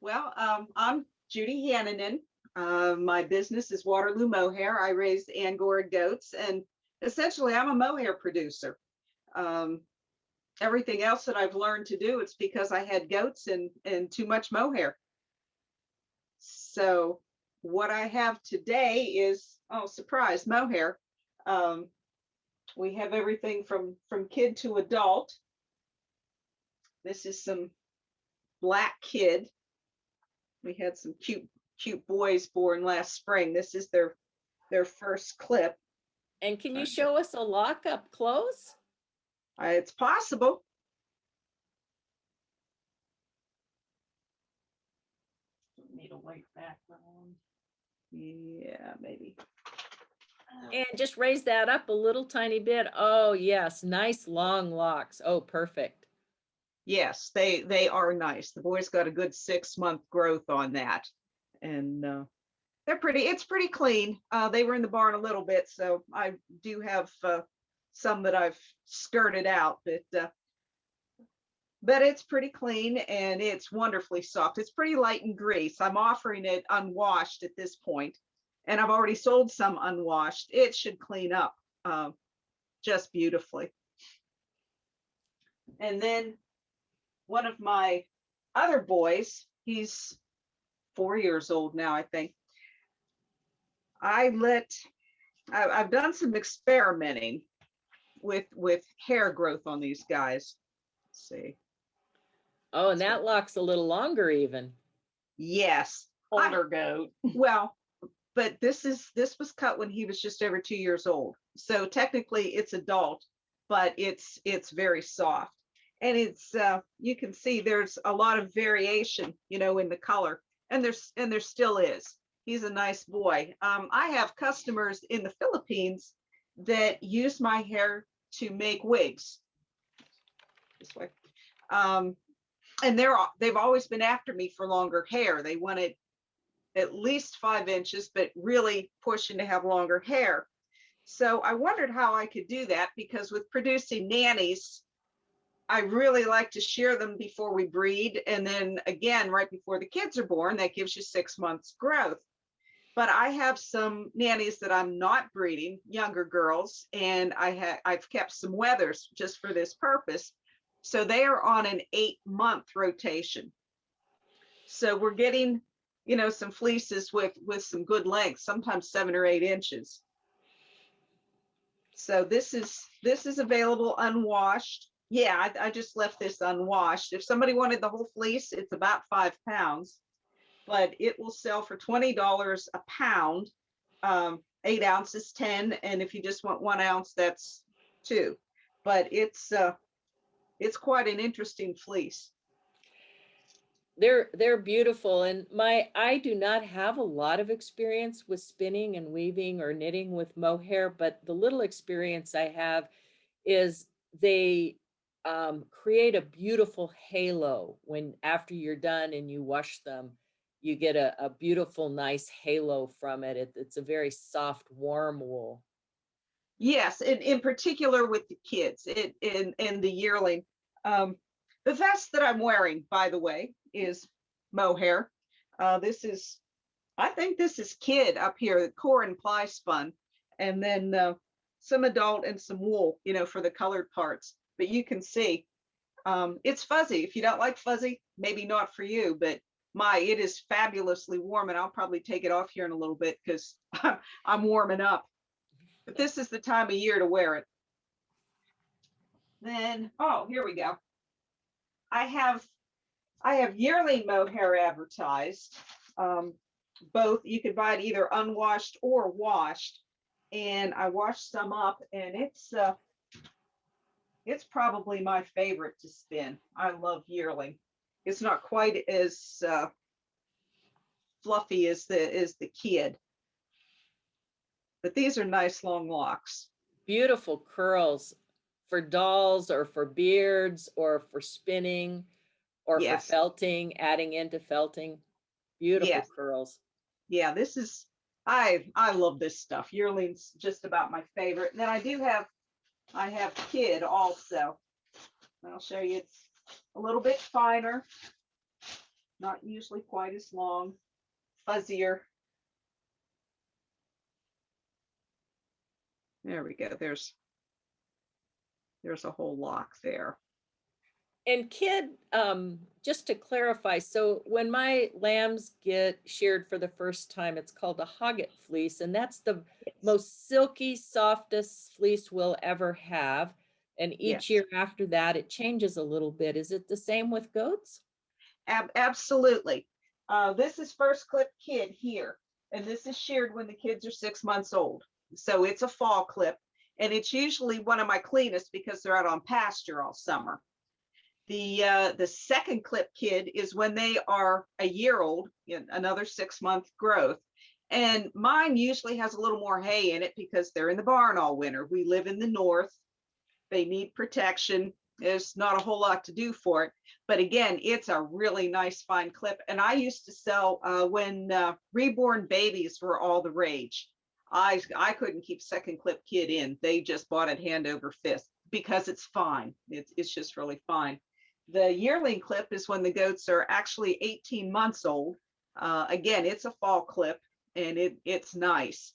I'm Judy Hannanen. My business is Waterloo Mohair. I raise Angora goats, and essentially, I'm a mohair producer. Um, Everything else that I've learned to do, it's because I had goats and too much mohair. So, what I have today is, oh, surprise, mohair. Um, we have everything from kid to adult. This is some black kid. We had some cute boys born last spring. This is their first clip. And can you show us a lock up close? It's possible. Need a white background. Yeah, maybe. And just raise that up a little tiny bit. Oh, yes, nice long locks. Oh, perfect. Yes, they are nice. The boys got a good 6-month growth on that, and they're pretty. It's pretty clean. They were in the barn a little bit, so I do have some that I've skirted out, but it's pretty clean and it's wonderfully soft. It's pretty light in grease. I'm offering it unwashed at this point, and I've already sold some unwashed. It should clean up just beautifully. And then one of my other boys, he's 4 years old now, I think. I've done some experimenting with hair growth on these guys. Let's see. Oh, and that lock's a little longer even. Yes. Older goat. Well, but this was cut when he was just over 2 years old. So technically it's adult, but it's very soft. And it's you can see there's a lot of variation, in the color. And there still is. He's a nice boy. I have customers in the Philippines that use my hair to make wigs. This way. And they've always been after me for longer hair. They wanted at least 5 inches, but really pushing to have longer hair. So I wondered how I could do that, because with producing nannies, I really like to shear them before we breed. And then again, right before the kids are born, that gives you 6 months growth. But I have some nannies that I'm not breeding, younger girls, and I've kept some wethers just for this purpose. So they are on an 8-month rotation. So we're getting, some fleeces with some good length, sometimes 7 or 8 inches. So this is available unwashed. Yeah, I just left this unwashed. If somebody wanted the whole fleece, it's about 5 pounds, but it will sell for $20 a pound. 8 ounces, 10, and if you just want 1 ounce, that's 2. But it's quite an interesting fleece. They're beautiful, and I do not have a lot of experience with spinning and weaving or knitting with mohair, but the little experience I have is they create a beautiful halo when after you're done and you wash them. You get a beautiful, nice halo from it. It's a very soft, warm wool. Yes, in particular with the kids, in the yearling. The vest that I'm wearing, by the way, is mohair. I think this is kid up here, core and ply spun, and then some adult and some wool, for the colored parts. But you can see it's fuzzy. If you don't like fuzzy, maybe not for you, but it is fabulously warm, and I'll probably take it off here in a little bit because I'm warming up. But this is the time of year to wear it. Then, oh, here we go. I have yearling mohair advertised. Both, you could buy it either unwashed or washed. And I washed some up, and it's probably my favorite to spin. I love yearling. It's not quite as fluffy as the kid, but these are nice long locks. Beautiful curls for dolls or for beards or for spinning or for felting, adding into felting. Beautiful curls. Yeah, I love this stuff. Yearling's just about my favorite. And then I have kid also. I'll show you. It's a little bit finer, not usually quite as long, fuzzier. There we go. There's a whole lock there. And kid, just to clarify, so when my lambs get sheared for the first time, it's called a hogget fleece, and that's the Yes. most silky, softest fleece we'll ever have. And each Yes. year after that, it changes a little bit. Is it the same with goats? Absolutely. This is first clip kid here, and this is sheared when the kids are 6 months old. So it's a fall clip, and it's usually one of my cleanest because they're out on pasture all summer. The second clip kid is when they are a year old, another 6 month growth. And mine usually has a little more hay in it because they're in the barn all winter. We live in the north. They need protection. There's not a whole lot to do for it. But again, it's a really nice fine clip. And I used to sell when reborn babies were all the rage. I couldn't keep second clip kid in. They just bought it hand over fist because it's fine. It's just really fine. The yearling clip is when the goats are actually 18 months old. Again, it's a fall clip and it's nice.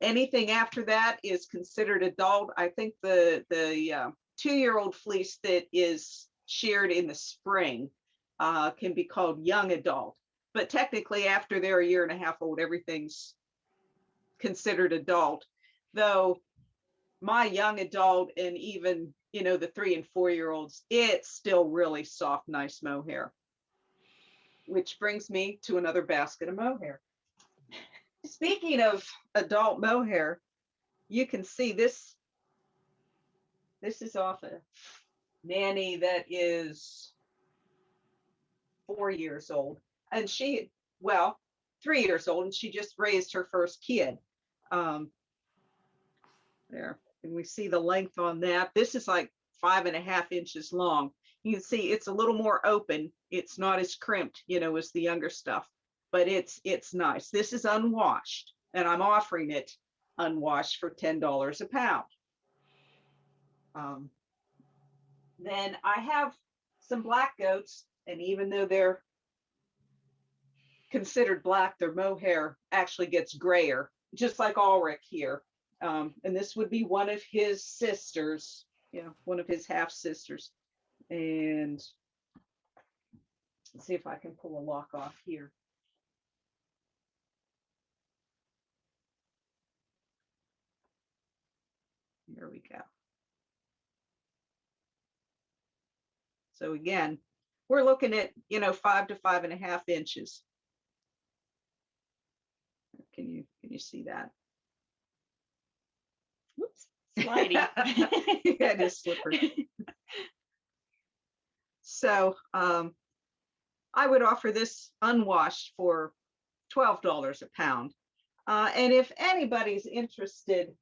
Anything after that is considered adult. I think the 2-year-old fleece that is sheared in the spring can be called young adult. But technically, after they're a year and a half old, everything's considered adult. Though my young adult and even the 3 and 4-year-olds, it's still really soft, nice mohair. Which brings me to another basket of mohair. Speaking of adult mohair, you can see this. This is off a nanny that is 4 years old, and well, 3 years old, and she just raised her first kid. There, and we see the length on that. This is like 5.5 inches long. You can see it's a little more open. It's not as crimped, as the younger stuff, but it's nice. This is unwashed, and I'm offering it unwashed for $10 a pound. Then I have some black goats, and even though they're considered black, their mohair actually gets grayer, just like Ulrich here. And this would be one of his sisters, one of his half sisters. And let's see if I can pull a lock off here. There we go. So again, we're looking at, 5 to 5.5 inches. Can you see that? Whoops, slidey. Yeah, it is slippery. So I would offer this unwashed for $12 a pound. And if anybody's interested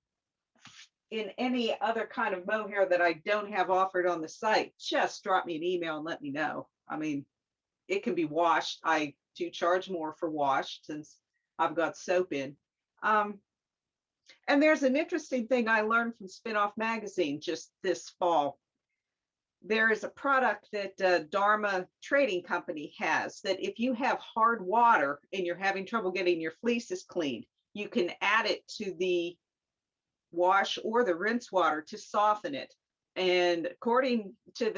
in any other kind of mohair that I don't have offered on the site, just drop me an email and let me know. I mean, it can be washed. I do charge more for washed since I've got soap in. And there's an interesting thing I learned from Spin-Off Magazine just this fall. There is a product that Dharma Trading Company has that if you have hard water and you're having trouble getting your fleeces cleaned, you can add it to the wash or the rinse water to soften it. And according to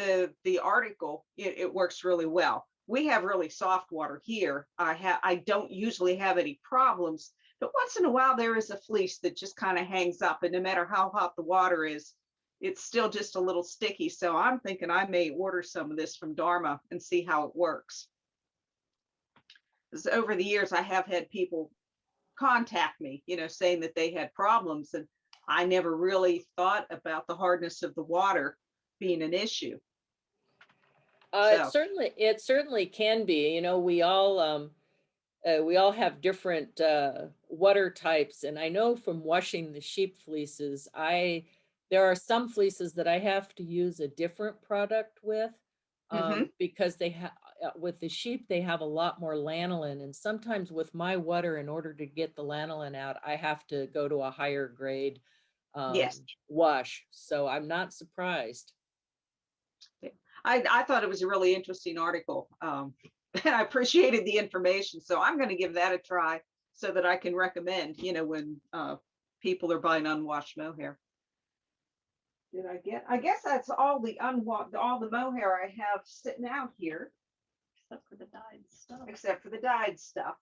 the article, it works really well. We have really soft water here. I don't usually have any problems, but once in a while there is a fleece that just kind of hangs up, and no matter how hot the water is, it's still just a little sticky. So I'm thinking I may order some of this from Dharma and see how it works. Because over the years, I have had people contact me, saying that they had problems, and I never really thought about the hardness of the water being an issue. It certainly can be. We all have different water types, and I know from washing the sheep fleeces, there are some fleeces that I have to use a different product with, because they have with the sheep they have a lot more lanolin, and sometimes with my water, in order to get the lanolin out, I have to go to a higher grade Yes. wash. So I'm not surprised. I thought it was a really interesting article. and I appreciated the information. So I'm going to give that a try so that I can recommend, when people are buying unwashed mohair. Did I get? I guess that's all all the mohair I have sitting out here, Except for the dyed stuff. except for the dyed stuff.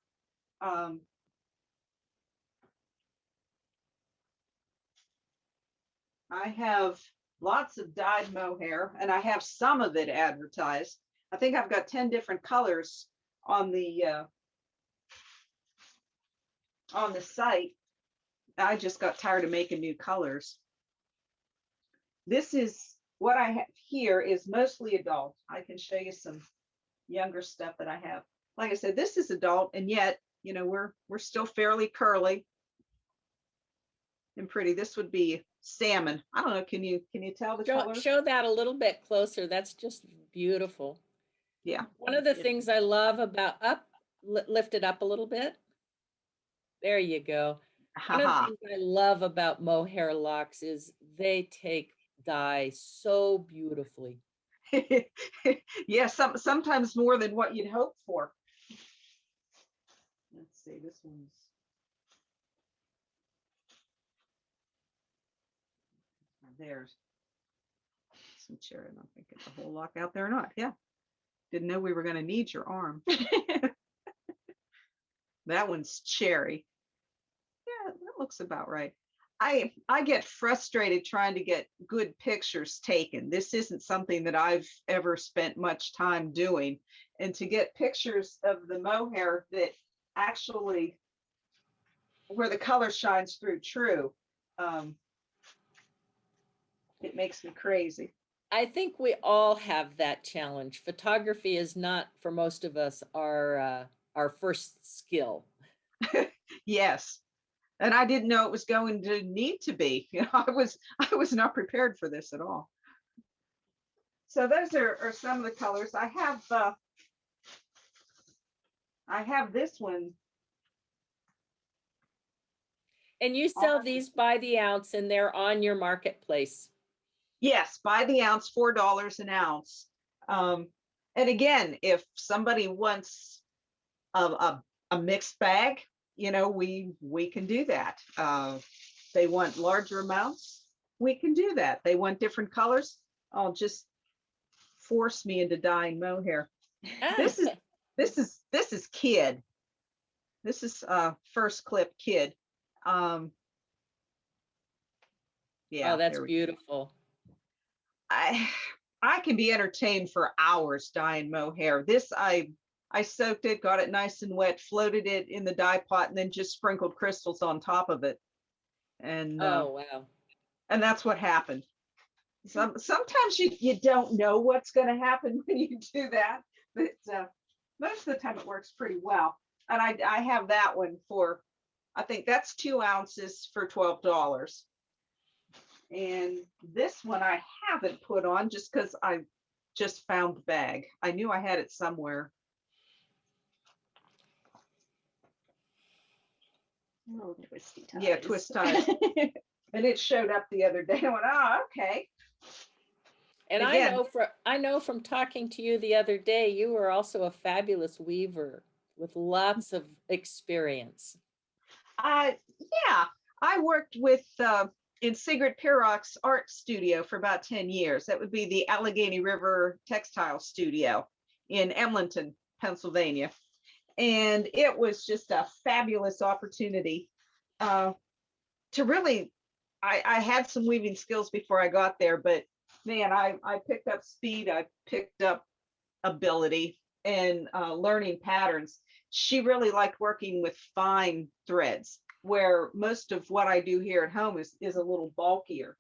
Um, I have lots of dyed mohair, and I have some of it advertised. I think I've got 10 different colors on the site. I just got tired of making new colors. This is what I have here is mostly adult. I can show you some younger stuff that I have. Like I said, this is adult, and yet, we're still fairly curly and pretty. This would be salmon. I don't know. Can you tell the color? Show that a little bit closer. That's just beautiful. Yeah. One of the things I love about lift it up a little bit. There you go. One of the things I love about mohair locks is they take dye so beautifully. Yeah, sometimes more than what you'd hope for. Let's see, this one's there's some cherry. I don't think it's a whole lock out there or not. Yeah. Didn't know we were going to need your arm. That one's cherry. Yeah, that looks about right. I get frustrated trying to get good pictures taken. This isn't something that I've ever spent much time doing. And to get pictures of the mohair that actually, where the color shines through true, it makes me crazy. I think we all have that challenge. Photography is not, for most of us, our first skill. Yes. And I didn't know it was going to need to be. I was not prepared for this at all. So those are some of the colors. I have this one. And you sell these by the ounce, and they're on your marketplace. Yes, by the ounce, $4 an ounce. And again, if somebody wants a mixed bag, we can do that. They want larger amounts, we can do that. They want different colors, I'll just force me into dyeing mohair. This is kid. This is first clip kid. Yeah. Oh, that's beautiful. I can be entertained for hours dyeing mohair. This I soaked it, got it nice and wet, floated it in the dye pot, and then just sprinkled crystals on top of it. And oh wow. And that's what happened. Sometimes you don't know what's going to happen when you do that, but most of the time it works pretty well. And I have that one for, I think that's 2 ounces for $12. And this one I haven't put on just because I just found the bag. I knew I had it somewhere. Oh, twisty ties. Yeah, twist ties. And it showed up the other day. I went, oh, okay. And again, I know from talking to you the other day, you were also a fabulous weaver with lots of experience. Yeah, I worked with in Sigrid Pirrock's art studio for about 10 years. That would be the Allegheny River Textile Studio in Emlenton, Pennsylvania. And it was just a fabulous opportunity to really, I had some weaving skills before I got there, but man, I picked up speed, I picked up ability and learning patterns. She really liked working with fine threads, where most of what I do here at home is a little bulkier,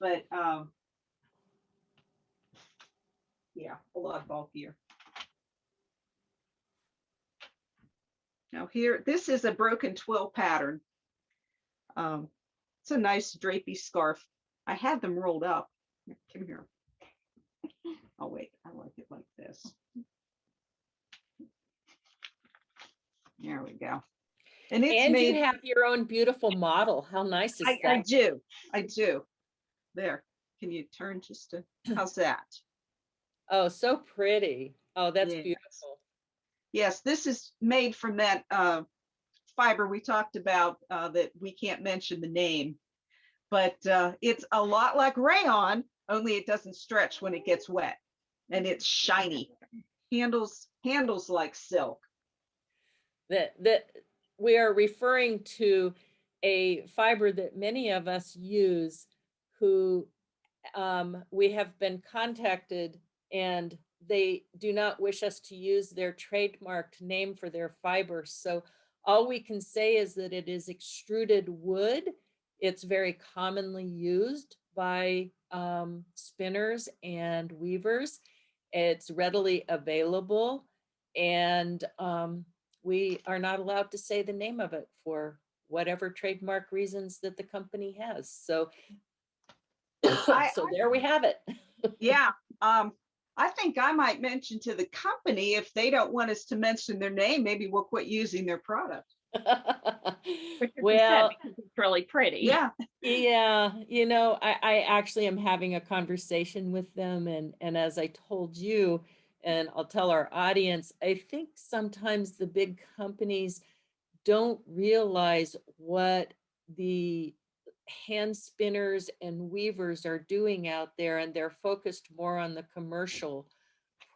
but yeah, a lot bulkier. Now here, this is a broken twill pattern. It's a nice drapey scarf. I had them rolled up. Come here. Oh wait, I like it like this. There we go. And it's made, you have your own beautiful model. How nice is that? I do. There. Can you turn just to, how's that? Oh, so pretty. Oh, that's Yes. beautiful. Yes, this is made from that fiber we talked about that we can't mention the name, but it's a lot like rayon, only it doesn't stretch when it gets wet, and it's shiny. Handles like silk. That we are referring to a fiber that many of us use who we have been contacted and they do not wish us to use their trademarked name for their fiber. So all we can say is that it is extruded wood. It's very commonly used by spinners and weavers. It's readily available, and we are not allowed to say the name of it for whatever trademark reasons that the company has. So, so there we have it. Yeah. I think I might mention to the company, if they don't want us to mention their name, maybe we'll quit using their product. Which is Well, sad because it's really pretty. Yeah. yeah, you know, I actually am having a conversation with them, and as I told you, and I'll tell our audience, I think sometimes the big companies don't realize what the hand spinners and weavers are doing out there, and they're focused more on the commercial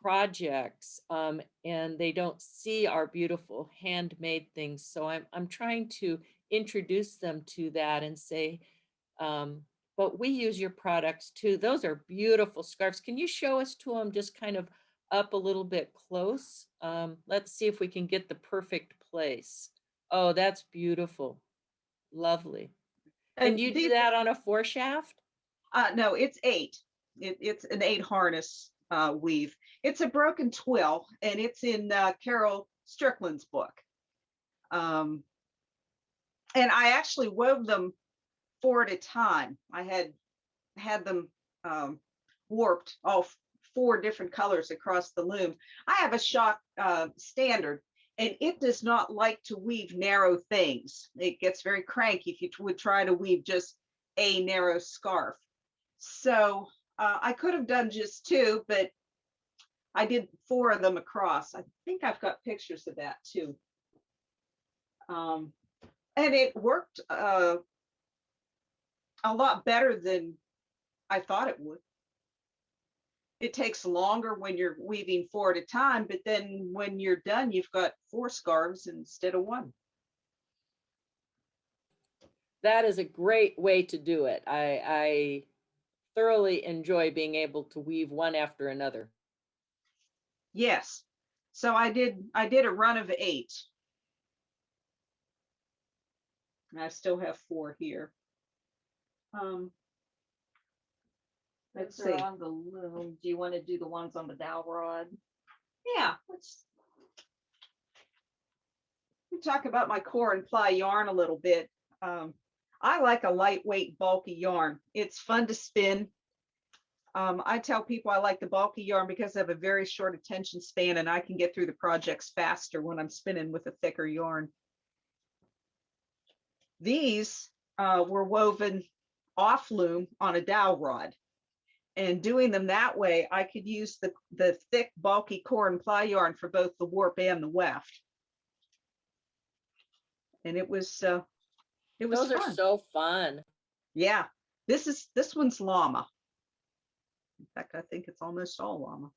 projects, and they don't see our beautiful handmade things. So I'm trying to introduce them to that and say, but we use your products too. Those are beautiful scarves. Can you show us to them just kind of up a little bit close? Let's see if we can get the perfect place. Oh, that's beautiful. Lovely. And And you do these, that on a 4-shaft? no, it's 8. It's an 8 harness weave. It's a broken twill, and it's in Carol Strickland's book. And I actually wove them 4 at a time. I had them warped all 4 different colors across the loom. I have a shock standard, and it does not like to weave narrow things. It gets very cranky if you would try to weave just a narrow scarf. So I could have done just 2, but I did 4 of them across. I think I've got pictures of that too. And it worked a lot better than I thought it would. It takes longer when you're weaving 4 at a time, but then when you're done, you've got 4 scarves instead of 1. That is a great way to do it. I thoroughly enjoy being able to weave one after another. Yes. So I did a run of 8. And I still have 4 here. Let's Those are see. on the loom. Do you want to do the ones on the dowel rod? Yeah, let's talk about my core and ply yarn a little bit. I like a lightweight, bulky yarn. It's fun to spin. I tell people I like the bulky yarn because I have a very short attention span, and I can get through the projects faster when I'm spinning with a thicker yarn. These were woven off loom on a dowel rod. And doing them that way, I could use the thick, bulky core and ply yarn for both the warp and the weft. And it was Those fun. are so fun. Yeah, this one's llama. In fact, I think it's almost all llama.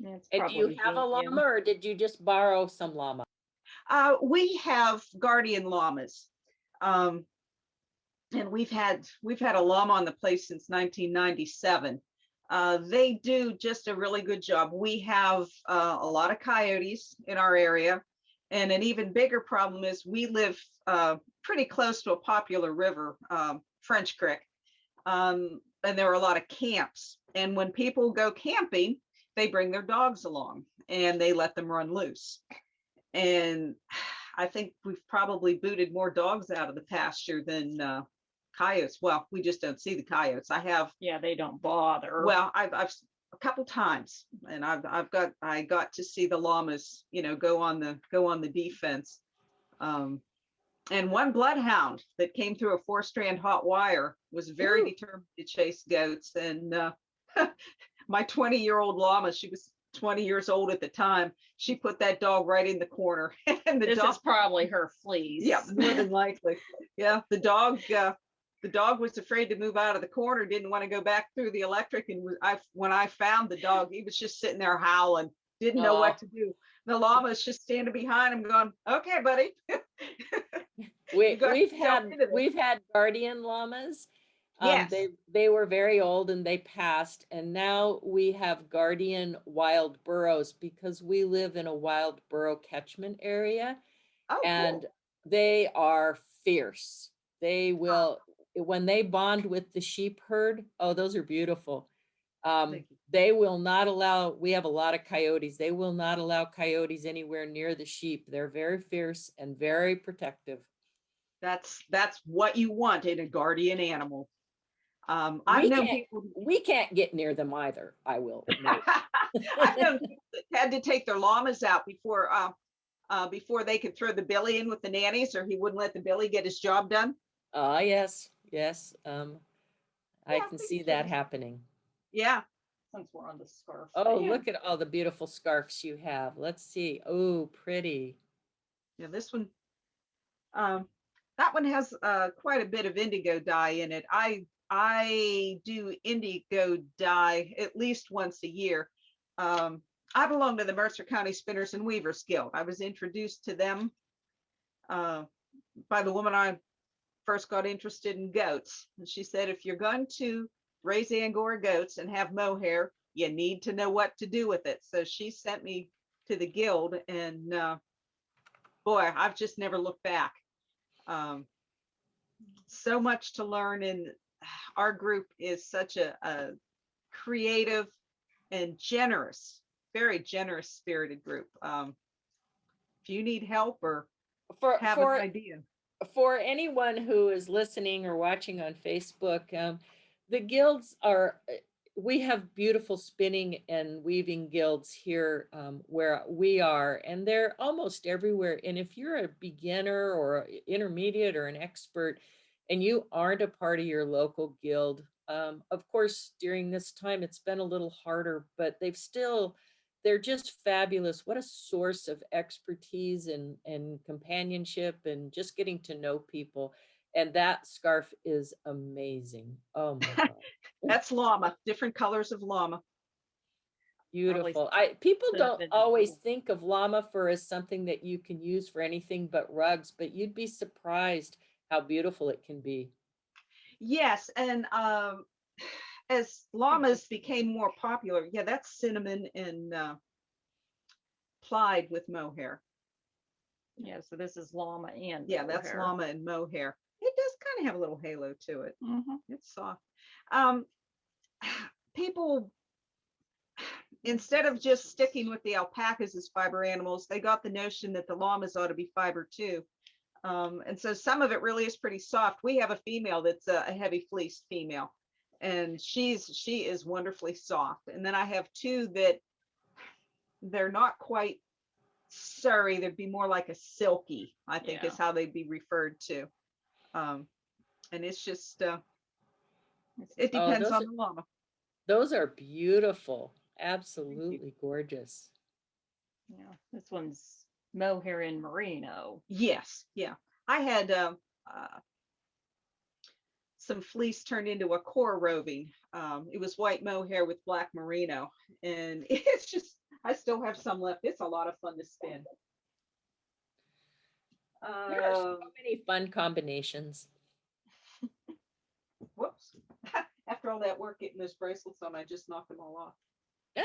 Yeah, it's And do you probably have a Indian. llama, or did you just borrow some llama? We have guardian llamas. And we've had a llama on the place since 1997. They do just a really good job. We have a lot of coyotes in our area, and an even bigger problem is we live pretty close to a popular river, French Creek, and there are a lot of camps. And when people go camping, they bring their dogs along and they let them run loose. And I think we've probably booted more dogs out of the pasture than coyotes. Well, we just don't see the coyotes. I have. Yeah, they don't bother. Well, I've a couple times, and I got to see the llamas, go on the defense. And one bloodhound that came through a 4-strand hot wire was very determined to chase goats. And my 20-year-old llama, she was 20 years old at the time, she put that dog right in the corner. And the This dog, is probably her fleas. yeah, more than likely. Yeah, the dog was afraid to move out of the corner, didn't want to go back through the electric. And when I found the dog, he was just sitting there howling, didn't know what to do. The llama's just standing behind him going, okay, buddy. We've had guardian llamas. Yes. They were very old and they passed, and now we have guardian wild burros because we live in a wild burro catchment area, Oh, and cool. they are fierce. They will, when they bond with the sheep herd, oh, those are beautiful. They will not allow, we have a lot of coyotes. They will not allow coyotes anywhere near the sheep. They're very fierce and very protective. That's what you want in a guardian animal. I've known people. We can't get near them either, I will note. I've known people that had to take their llamas out before they could throw the billy in with the nannies, or he wouldn't let the billy get his job done. Yes. I Yeah, can see that happening. Yeah. Since we're on the scarf. Oh, fan. look at all the beautiful scarves you have. Let's see. Oh, pretty. Yeah, this one, that one has quite a bit of indigo dye in it. I do indigo dye at least once a year. I belong to the Mercer County Spinners and Weavers Guild. I was introduced to them by the woman I first got interested in goats. And she said, if you're going to raise Angora goats and have mohair, you need to know what to do with it. So she sent me to the guild, and boy, I've just never looked back. So much to learn, and our group is such a creative and generous, very generous spirited group. If you need help or have an idea. For anyone who is listening or watching on Facebook, the guilds are, we have beautiful spinning and weaving guilds here where we are, and they're almost everywhere. And if you're a beginner or intermediate or an expert and you aren't a part of your local guild, of course, during this time, it's been a little harder, but they're just fabulous. What a source of expertise and companionship and just getting to know people. And that scarf is amazing. Oh my God. That's llama, different colors of llama. Beautiful. People don't always think of llama fur as something that you can use for anything but rugs, but you'd be surprised how beautiful it can be. Yes, and as llamas became more popular, yeah, that's cinnamon and plied with mohair. Yeah, so this is llama and yeah, that's mohair. llama and mohair. It does kind of have a little halo to it. It's soft. People, instead of just sticking with the alpacas as fiber animals, they got the notion that the llamas ought to be fiber too. And so some of it really is pretty soft. We have a female that's a heavy fleeced female, and she is wonderfully soft. And then I have two that they're not quite Surrey, they'd be more like a silky, I think is how they'd be referred to. And it's just it depends on the llama. Those are beautiful, absolutely gorgeous. Yeah, this one's mohair in merino. Yes, yeah. I had some fleece turned into a core roving. It was white mohair with black merino, and it's just, I still have some left. It's a lot of fun to spin. There are so many fun combinations. Whoops. After all that work getting those bracelets on, I just knocked them all off. How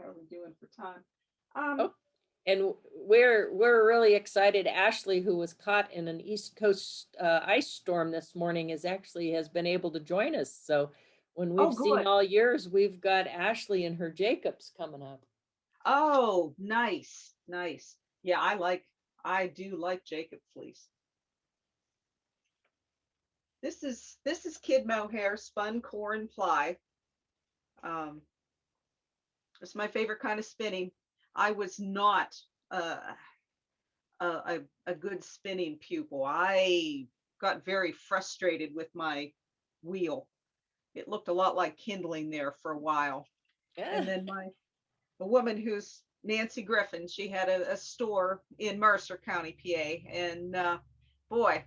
are we doing for time? And we're really excited. Ashley, who was caught in an East Coast ice storm this morning, has been able to join us. So when we've seen all years, we've got Ashley and her Jacobs coming up. Oh, nice. Yeah, I do like Jacob fleece. This is kid mohair, spun core and ply. It's my favorite kind of spinning. I was not a good spinning pupil. I got very frustrated with my wheel. It looked a lot like kindling there for a while. And then a woman who's Nancy Griffin, she had a store in Mercer County, PA. And boy,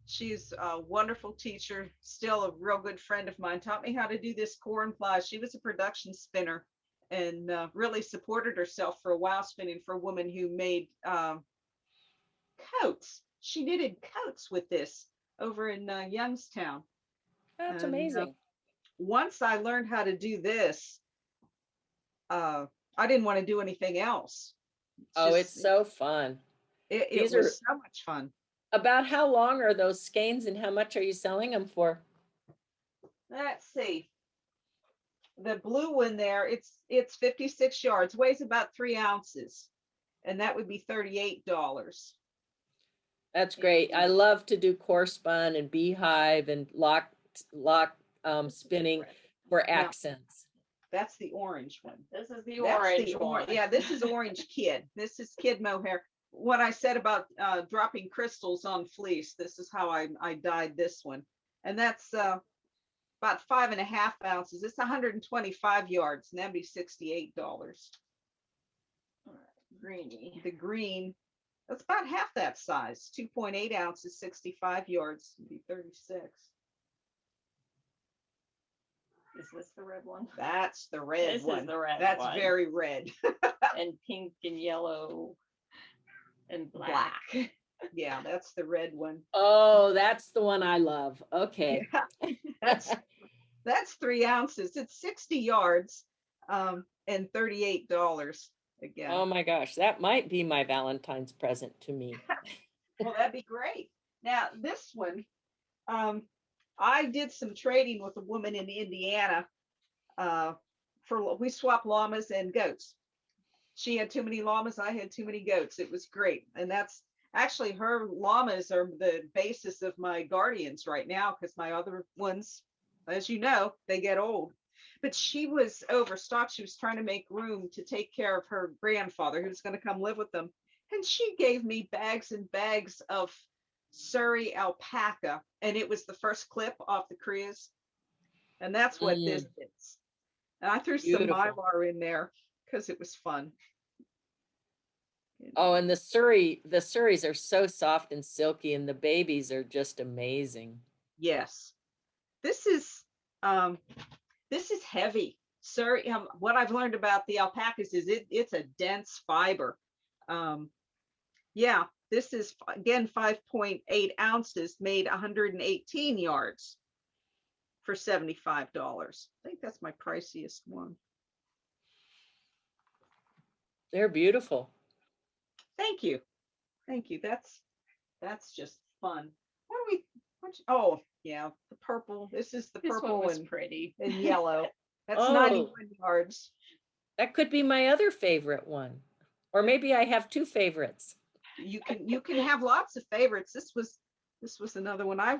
she's a wonderful teacher, still a real good friend of mine, taught me how to do this corn plies. She was a production spinner and really supported herself for a while, spinning for a woman who made coats. She knitted coats with this over in Youngstown. That's And amazing. once I learned how to do this, I didn't want to do anything else. Oh, it's so fun. It These are was so much fun. about how long are those skeins and how much are you selling them for? Let's see. The blue one there, it's 56 yards, weighs about 3 ounces, and that would be $38. That's great. I love to do core spun and beehive and lock spinning for Now, accents. that's the orange one. This is the That's orange the one. Yeah, this is orange kid. This is kid mohair. What I said about dropping crystals on fleece, this is how I dyed this one. And that's about 5.5 ounces. It's 125 yards, and that'd be $68. All right, greeny. The green, that's about half that size, 2.8 ounces, 65 yards, would be 36. Is this the red one? That's the red This one. is the red That's one. very red. And pink and yellow and black. Yeah, that's the red one. Oh, that's the one I love. Okay. Yeah, that's 3 ounces. It's 60 yards and $38 again. Oh my gosh, that might be my Valentine's present to me. Well, that'd be great. Now, this one, I did some trading with a woman in Indiana. We swapped llamas and goats. She had too many llamas, I had too many goats. It was great. And that's actually, her llamas are the basis of my guardians right now, because my other ones, as you know, they get old. But she was overstocked. She was trying to make room to take care of her grandfather who was going to come live with them. And she gave me bags and bags of Surrey alpaca. And it was the first clip off the cruise. And that's what this is. And I threw some Beautiful. mylar in there because it was fun. Oh, and the Surreys are so soft and silky, and the babies are just amazing. Yes. This is heavy. Surrey, what I've learned about the alpacas is it's a dense fiber. Yeah, this is again 5.8 ounces, made 118 yards for $75. I think that's my priciest one. They're beautiful. Thank you. Thank you. That's just fun. Oh, yeah, the purple. This is the This one purple was and pretty. yellow. That's Oh. 91 yards. That could be my other favorite one. Or maybe I have two favorites. You can have lots of favorites. This was another one. I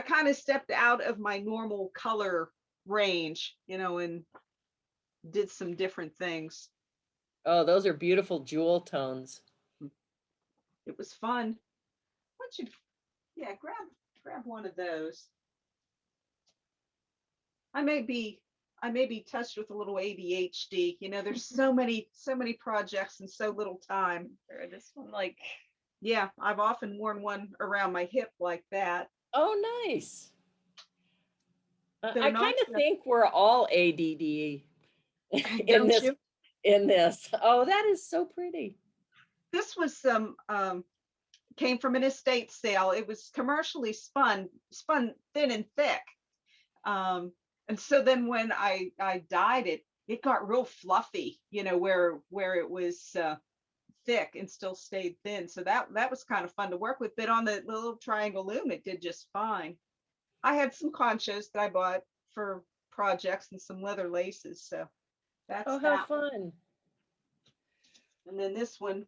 kind of stepped out of my normal color range, and did some different things. Oh, those are beautiful jewel tones. It was fun. Why don't you, yeah, grab one of those. I may be touched with a little ADHD. There's so many projects and so little time. This one, like, yeah, I've often worn one around my hip like that. Oh, nice. They're I not kind of just- think we're all ADD in Don't this. you? In this. Oh, that is so pretty. This was came from an estate sale. It was commercially spun thin and thick. And so then when I dyed it, it got real fluffy, where it was thick and still stayed thin. So that was kind of fun to work with. But on the little triangle loom, it did just fine. I had some conchos that I bought for projects and some leather laces. So that's Oh, that. how fun. And then this one,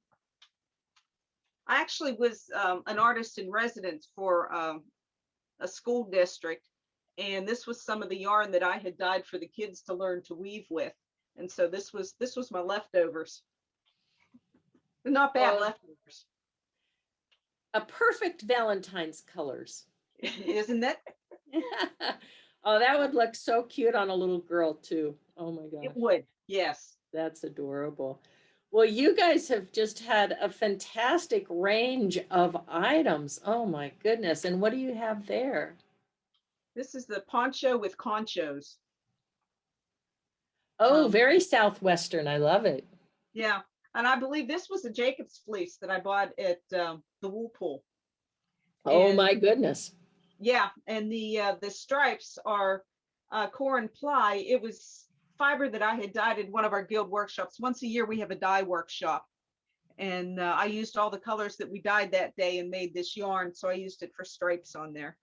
I actually was an artist in residence for a school district. And this was some of the yarn that I had dyed for the kids to learn to weave with. And so this was my leftovers. Not bad leftovers. A perfect Valentine's colors. Isn't that? Oh, that would look so cute on a little girl too. Oh my It gosh, would, yes. that's adorable. Well, you guys have just had a fantastic range of items. Oh my goodness. And what do you have there? This is the poncho with conchos. Oh, Um, very Southwestern. I love it. yeah, and I believe this was a Jacob's fleece that I bought at the wool pool. Oh And my goodness. yeah, and the stripes are corn ply. It was fiber that I had dyed in one of our guild workshops. Once a year, we have a dye workshop, and I used all the colors that we dyed that day and made this yarn. So I used it for stripes on there.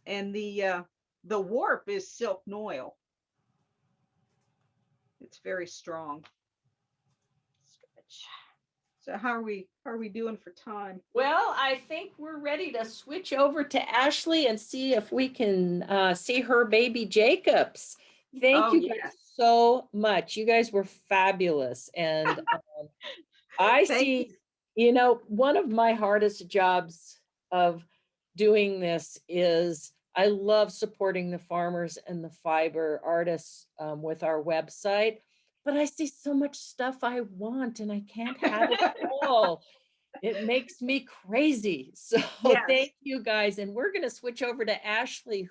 And the warp is silk noil. It's very strong. Stretch. So how are we doing for time? Well, I think we're ready to switch over to Ashley and see if we can see her baby Jacobs. Thank Oh you yeah, guys so much. You guys were fabulous. And I thank you. see, one of my hardest jobs of doing this is I love supporting the farmers and the fiber artists with our website, but I see so much stuff I want and I can't have it all. It makes me crazy. So Yes. thank you guys. And we're going to switch over to Ashley,